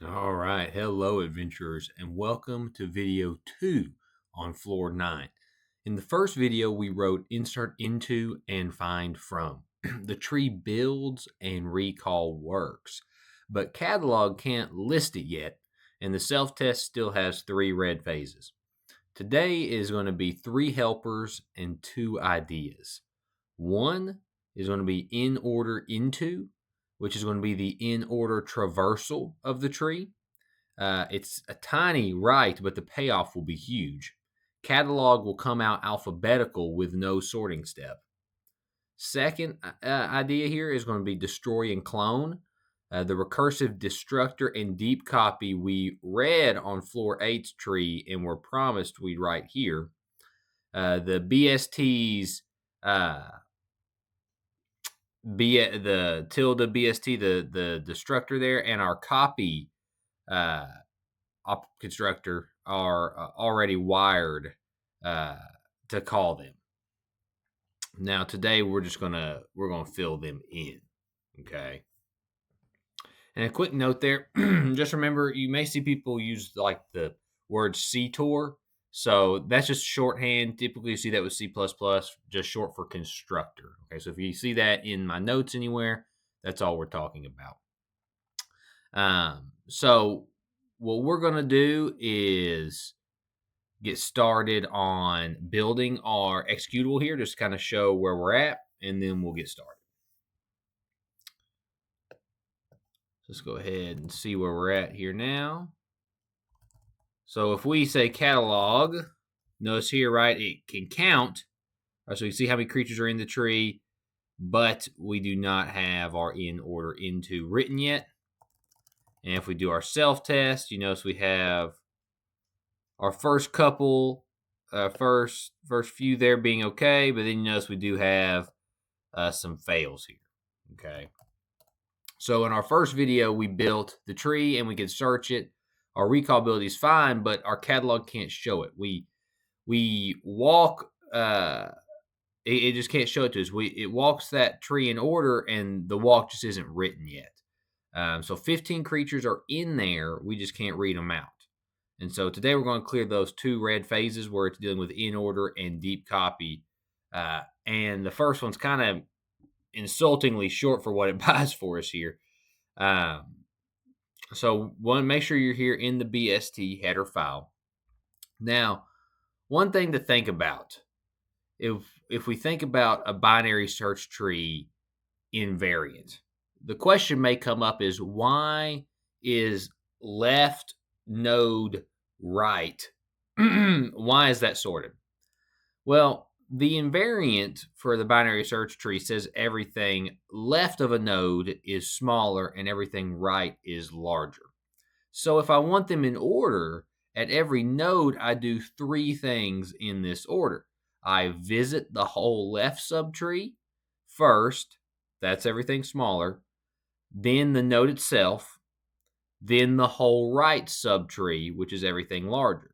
All right. Hello, adventurers, and welcome to video 2 on floor 9. In the first video, we wrote insert into and find from. The tree builds and recall works, but catalog can't list it yet, and the self-test still has 3 red phases. Today is going to be 3 helpers and 2 ideas. One is going to be in order into, which is going to be the in order traversal of the tree. It's a tiny right, but the payoff will be huge. Catalog will come out alphabetical with no sorting step. Second idea here is going to be destroy and clone. The recursive destructor and deep copy we read on floor 8's tree and were promised we'd write here. The BST's the tilde BST, the destructor there, and our copy constructor are already wired to call them. Now today we're gonna fill them in. Okay. And a quick note there, just remember you may see people use like the word CTOR. So that's just shorthand. Typically you see that with C++, just short for constructor. Okay, so if you see that in my notes anywhere, that's all we're talking about. So what we're going to do is get started on building our executable here, just kind of show where we're at, and then we'll get started. Let's go ahead and see where we're at here now. So if we say catalog, notice here, right, it can count. Right, so you see how many creatures are in the tree, but we do not have our in order into written yet. And if we do our self-test, you notice we have our first couple, first few there being okay, but then you notice we do have some fails here. Okay. So in our first video, we built the tree and we could search it. Our recall ability is fine, but our catalog can't show it. We walk. It just can't show it to us. It walks that tree in order, and the walk just isn't written yet. So 15 creatures are in there. We just can't read them out. And so today we're going to clear those 2 red phases where it's dealing with in order and deep copy. And the first one's kind of insultingly short for what it buys for us here. So one, make sure you're here in the BST header file. Now, one thing to think about, if we think about a binary search tree invariant, the question may come up is why is left node right? Why is that sorted? Well, the invariant for the binary search tree says everything left of a node is smaller and everything right is larger. So if I want them in order, at every node, I do 3 things in this order. I visit the whole left subtree first. That's everything smaller. Then the node itself. Then the whole right subtree, which is everything larger.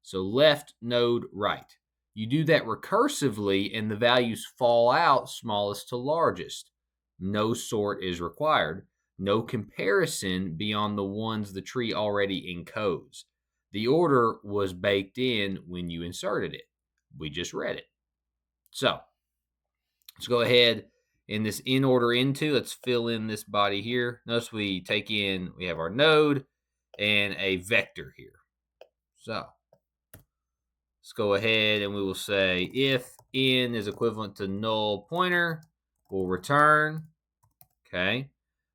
So left node right. You do that recursively, and the values fall out smallest to largest. No sort is required. No comparison beyond the ones the tree already encodes. The order was baked in when you inserted it. We just read it. So let's go ahead in this in order into. Let's fill in this body here. Notice we have our node and a vector here. So let's go ahead and we will say if in is equivalent to null pointer, we'll return. Okay.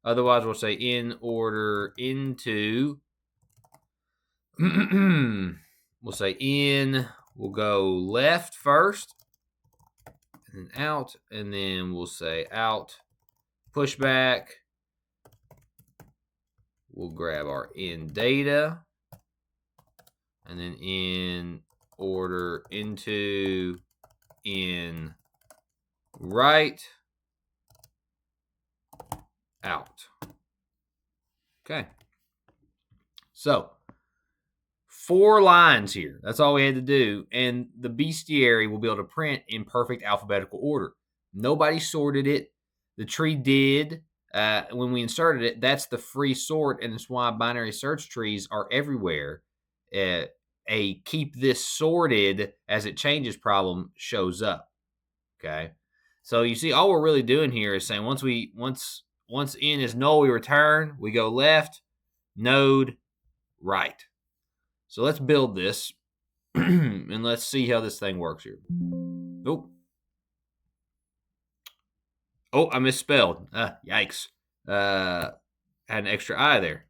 Otherwise, we'll say in order into. We'll say in, we'll go left first, and then out, and then we'll say out, pushback. We'll grab our in data, and then in order into in right, out. Okay. So 4 lines here. That's all we had to do. And the bestiary will be able to print in perfect alphabetical order. Nobody sorted it. The tree did. when we inserted it, that's the free sort, and it's why binary search trees are everywhere. A keep this sorted as it changes problem shows up. Okay, so you see, all we're really doing here is saying once n is null, we return. We go left, node, right. So let's build this, and let's see how this thing works here. Oh, I misspelled. Yikes. Had an extra I there.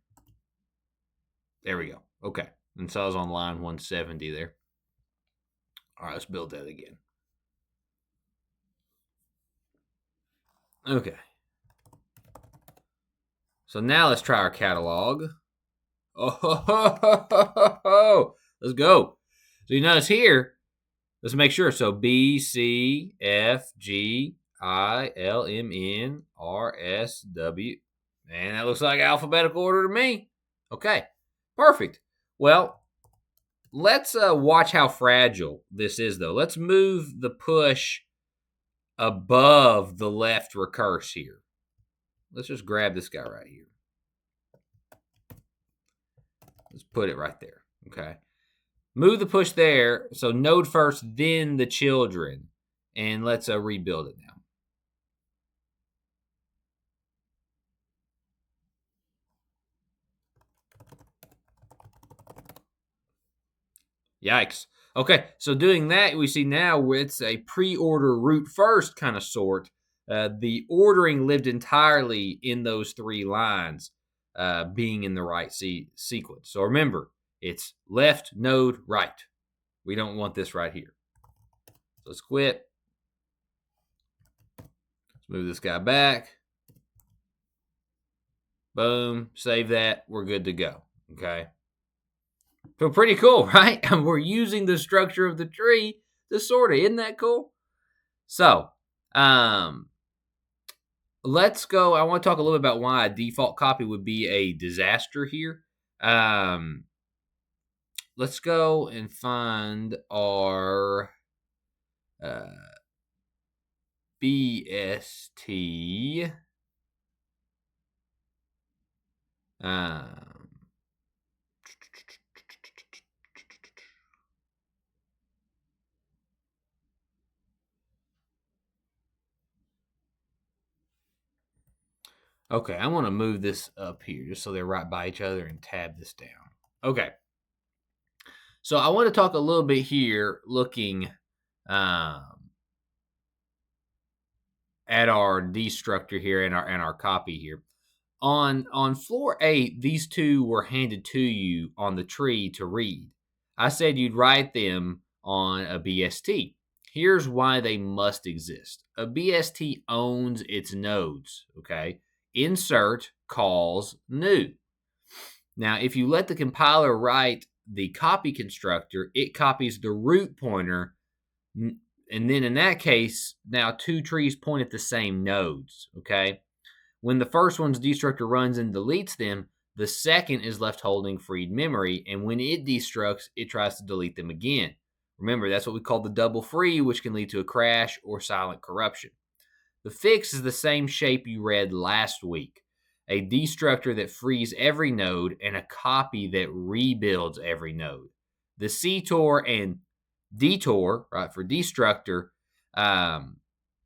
There we go. Okay. And so I was on line 170 there. All right, let's build that again. Okay. So now let's try our catalog. Oh, let's go. So you notice here, let's make sure. So B, C, F, G, I, L, M, N, R, S, W. Man, that looks like alphabetical order to me. Okay, perfect. Well, let's watch how fragile this is, though. Let's move the push above the left recurse here. Let's just grab this guy right here. Let's put it right there, okay? Move the push there, so node first, then the children. And let's rebuild it now. Yikes. Okay, so doing that, we see now it's a pre-order root first kind of sort. The ordering lived entirely in those 3 lines, being in the right sequence. So remember, it's left, node, right. We don't want this right here. So let's quit. Let's move this guy back. Boom, save that. We're good to go, okay? So pretty cool, right? And we're using the structure of the tree to sort it. Isn't that cool? So, let's go. I want to talk a little bit about why a default copy would be a disaster here. Let's go and find our BST. Okay, I want to move this up here just so they're right by each other and tab this down. Okay. So I want to talk a little bit here looking at our destructor here and our copy here. On floor 8, these 2 were handed to you on the tree to read. I said you'd write them on a BST. Here's why they must exist. A BST owns its nodes, okay? Insert calls new. Now, if you let the compiler write the copy constructor, it copies the root pointer, and then in that case, now 2 trees point at the same nodes, okay? When the first one's destructor runs and deletes them, the second is left holding freed memory, and when it destructs, it tries to delete them again. Remember, that's what we call the double free, which can lead to a crash or silent corruption. The fix is the same shape you read last week. A destructor that frees every node and a copy that rebuilds every node. The CTOR and DTOR, right, for destructor,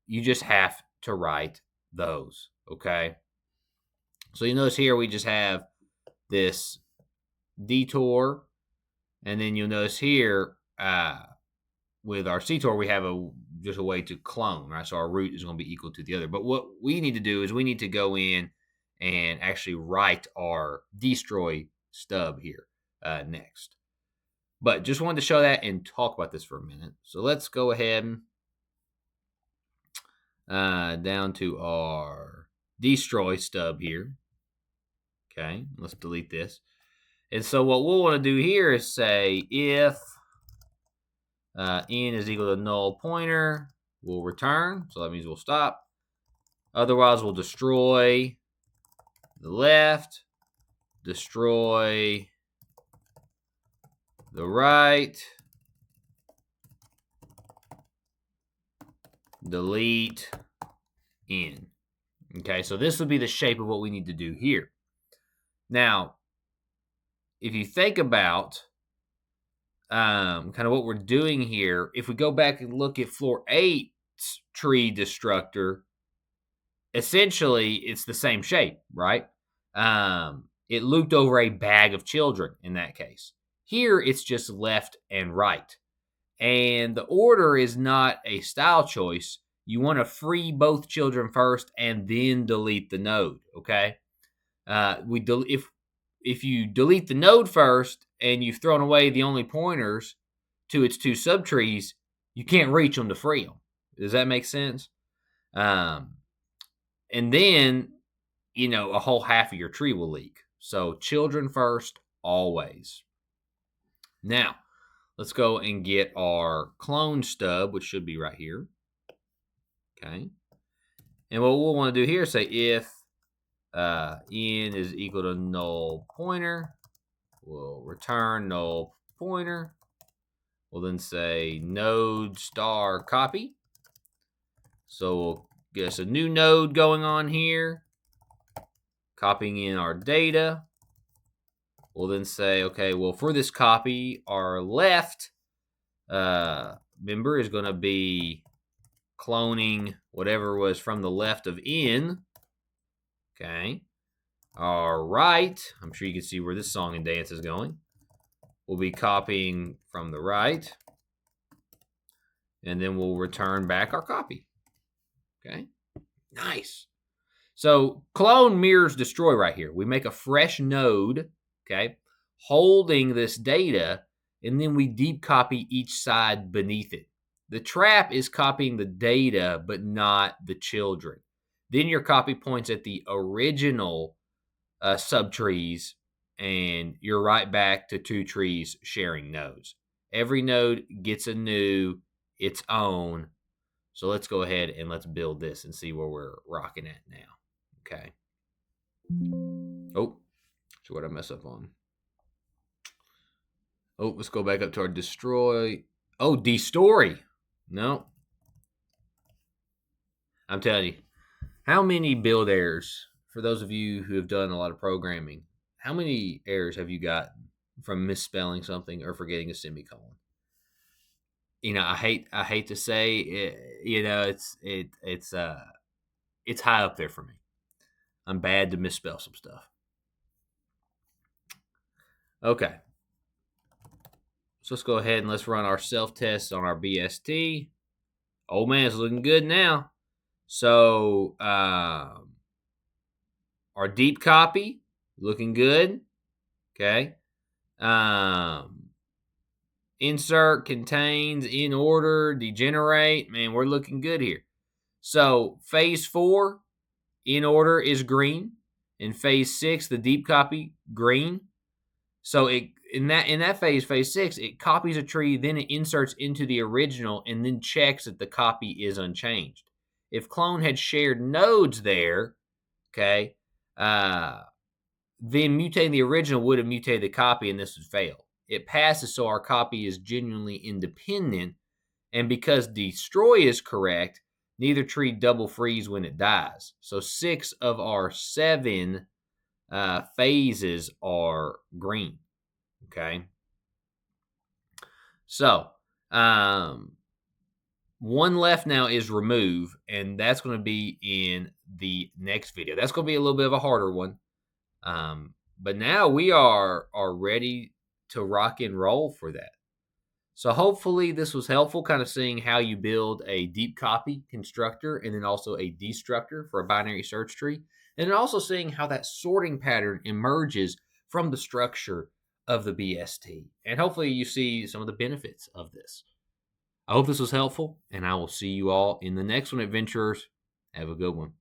you just have to write those, okay? So you notice here we just have this DTOR, and then you'll notice here with our CTOR we have just a way to clone, right? So our root is going to be equal to the other. But what we need to do is we need to go in and actually write our destroy stub here next. But just wanted to show that and talk about this for a minute. So let's go ahead down to our destroy stub here. Okay, let's delete this. And so what we'll want to do here is say if n is equal to null pointer, we'll return. So that means we'll stop. Otherwise, we'll destroy the left, destroy the right, delete n. Okay, so this would be the shape of what we need to do here. Now, if you think about kind of what we're doing here, if we go back and look at floor 8's tree destructor, essentially it's the same shape, right? It looped over a bag of children in that case. Here, it's just left and right. And the order is not a style choice. You want to free both children first and then delete the node, okay? If you delete the node first and you've thrown away the only pointers to its two subtrees, you can't reach them to free them. Does that make sense? And then, a whole half of your tree will leak. So children first, always. Now, let's go and get our clone stub, which should be right here. Okay. And what we'll want to do here is say if n is equal to null pointer, we'll return null pointer. We'll then say node star copy. So we'll get us a new node going on here, copying in our data. We'll then say, okay, well, for this copy, our left member is going to be cloning whatever was from the left of n. Okay. Our right, I'm sure you can see where this song and dance is going. We'll be copying from the right. And then we'll return back our copy. Okay. Nice. So clone mirrors destroy right here. We make a fresh node, okay, holding this data, and then we deep copy each side beneath it. The trap is copying the data, but not the children. Then your copy points at the original subtrees, and you're right back to two trees sharing nodes. Every node gets a new its own. So let's go ahead and let's build this and see where we're rocking at now. Okay. Oh, so what I mess up on? Oh, let's go back up to our destroy. Oh, destory. No. I'm telling you, how many build errors, for those of you who have done a lot of programming, how many errors have you gotten from misspelling something or forgetting a semicolon? I hate to say it, it's high up there for me. I'm bad to misspell some stuff. Okay. So let's go ahead and let's run our self-test on our BST. Oh man, it's looking good now. So our deep copy, looking good. Okay. Insert, contains, in order, degenerate. Man, we're looking good here. So phase 4, in order, is green. In phase 6, the deep copy, green. So in that phase 6, it copies a tree, then it inserts into the original, and then checks that the copy is unchanged. If clone had shared nodes there, okay, then mutating the original would have mutated the copy, and this would fail. It passes, so our copy is genuinely independent, and because destroy is correct, neither tree double frees when it dies. So 6 of our 7 phases are green. Okay. So one left now is remove, and that's going to be in the next video. That's going to be a little bit of a harder one. But now we are ready to rock and roll for that. So hopefully this was helpful, kind of seeing how you build a deep copy constructor and then also a destructor for a binary search tree. And then also seeing how that sorting pattern emerges from the structure of the BST. And hopefully you see some of the benefits of this. I hope this was helpful, and I will see you all in the next one, adventurers. Have a good one.